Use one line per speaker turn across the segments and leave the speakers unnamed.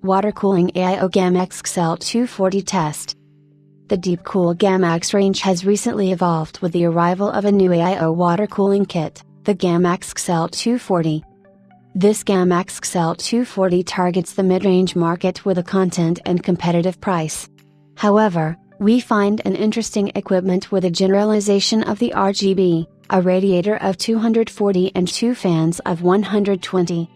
Watercooling AIO Gammaxx L240 test. The deep-cool Gammaxx range has recently evolved with the arrival of a new AIO water cooling kit, the Gammaxx L240. This Gammaxx L240 targets the mid-range market with a content and competitive price. However, we find an interesting equipment with a generalization of the RGB, a radiator of 240 and two fans of 120.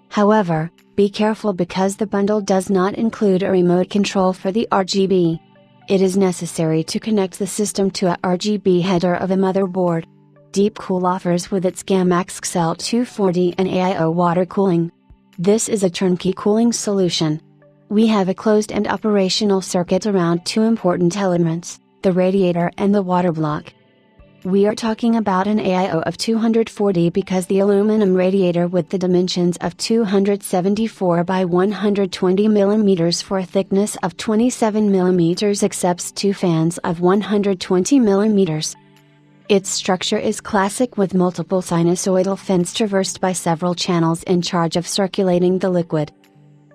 However, be careful because the bundle does not include a remote control for the RGB. It is necessary to connect the system to a RGB header of a motherboard. Deepcool offers with its Gammaxx L240 and AIO water cooling. This is a turnkey cooling solution. We have a closed and operational circuit around two important elements, the radiator and the water block. We are talking about an AIO of 240 because the aluminum radiator with the dimensions of 274 by 120 mm for a thickness of 27 mm accepts two fans of 120 mm. Its structure is classic with multiple sinusoidal fins traversed by several channels in charge of circulating the liquid.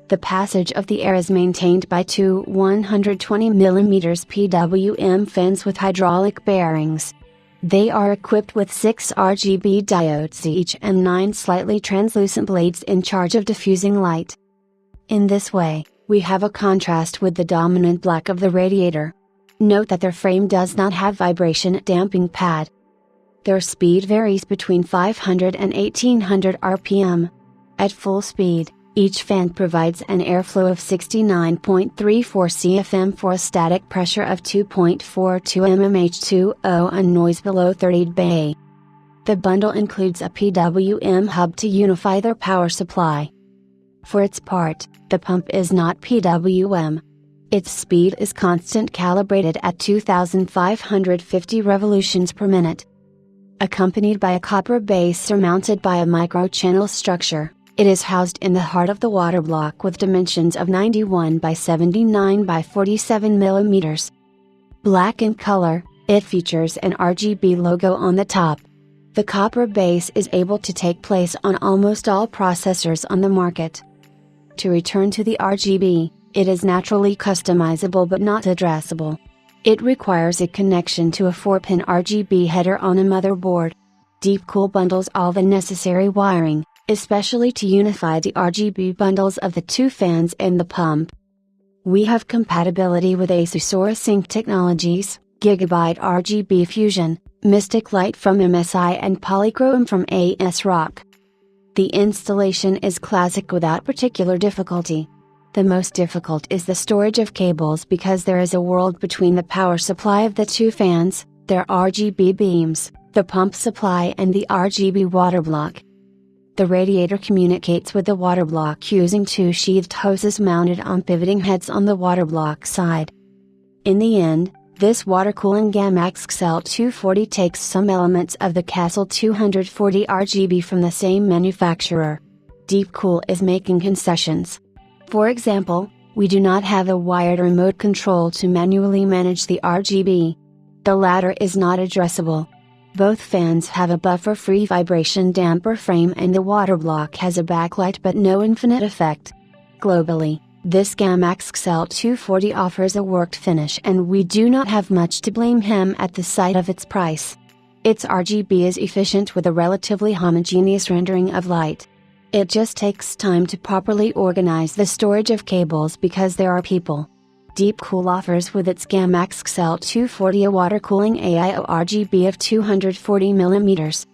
The passage of the air is maintained by two 120 mm PWM fins with hydraulic bearings. They are equipped with 6 RGB diodes each and 9 slightly translucent blades in charge of diffusing light. In this way, we have a contrast with the dominant black of the radiator. Note that their frame does not have vibration damping pad. Their speed varies between 500 and 1800 RPM. At full speed, each fan provides an airflow of 69.34 CFM for a static pressure of 2.42 mmH2O and noise below 30 dB. The bundle includes a PWM hub to unify their power supply. For its part, the pump is not PWM. Its speed is constant calibrated at 2550 revolutions per minute. Accompanied by a copper base surmounted by a micro-channel structure, it is housed in the heart of the water block with dimensions of 91 by 79 by 47 mm. Black in color, it features an RGB logo on the top. The copper base is able to take place on almost all processors on the market. To return to the RGB, it is naturally customizable but not addressable. It requires a connection to a 4-pin RGB header on a motherboard. Deepcool bundles all the necessary wiring, especially to unify the RGB bundles of the two fans and the pump. We have compatibility with ASUS Sync Technologies, Gigabyte RGB Fusion, Mystic Light from MSI and Polychrome from ASRock. The installation is classic without particular difficulty. The most difficult is the storage of cables because there is a world between the power supply of the two fans, their RGB beams, the pump supply and the RGB water block. The radiator communicates with the water block using two sheathed hoses mounted on pivoting heads on the water block side. In the end, this water cooling Gammaxx L240 takes some elements of the Castle 240 RGB from the same manufacturer. Deepcool is making concessions. For example, we do not have a wired remote control to manually manage the RGB. The latter is not addressable. Both fans have a buffer-free vibration damper frame and the water block has a backlight but no infinite effect. Globally, this Gammaxx L240 offers a worked finish and we do not have much to blame him at the sight of its price. Its RGB is efficient with a relatively homogeneous rendering of light. It just takes time to properly organize the storage of cables because there are people. Deepcool offers with its Gammaxx L240 a water cooling AIO RGB of 240 mm.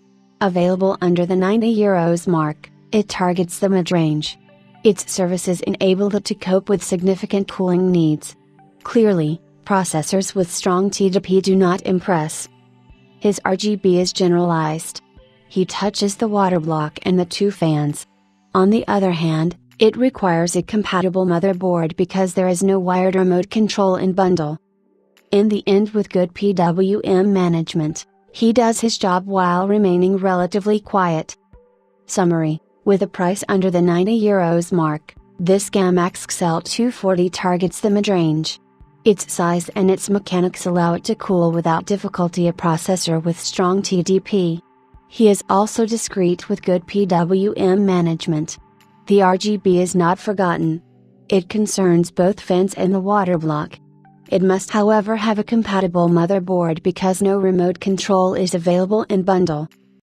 Available under the €90 mark, it targets the mid-range. Its services enable it to cope with significant cooling needs. Clearly, processors with strong TDP do not impress. His RGB is generalized. He touches the water block and the two fans. On the other hand, it requires a compatible motherboard because there is no wired remote control in bundle. In the end, with good PWM management, he does his job while remaining relatively quiet. Summary: with a price under the €90 mark, this Gammaxx L240 targets the mid-range. Its size and its mechanics allow it to cool without difficulty a processor with strong TDP. He is also discreet with good PWM management. The RGB is not forgotten. It concerns both fans and the water block. It must however have a compatible motherboard because no remote control is available in bundle.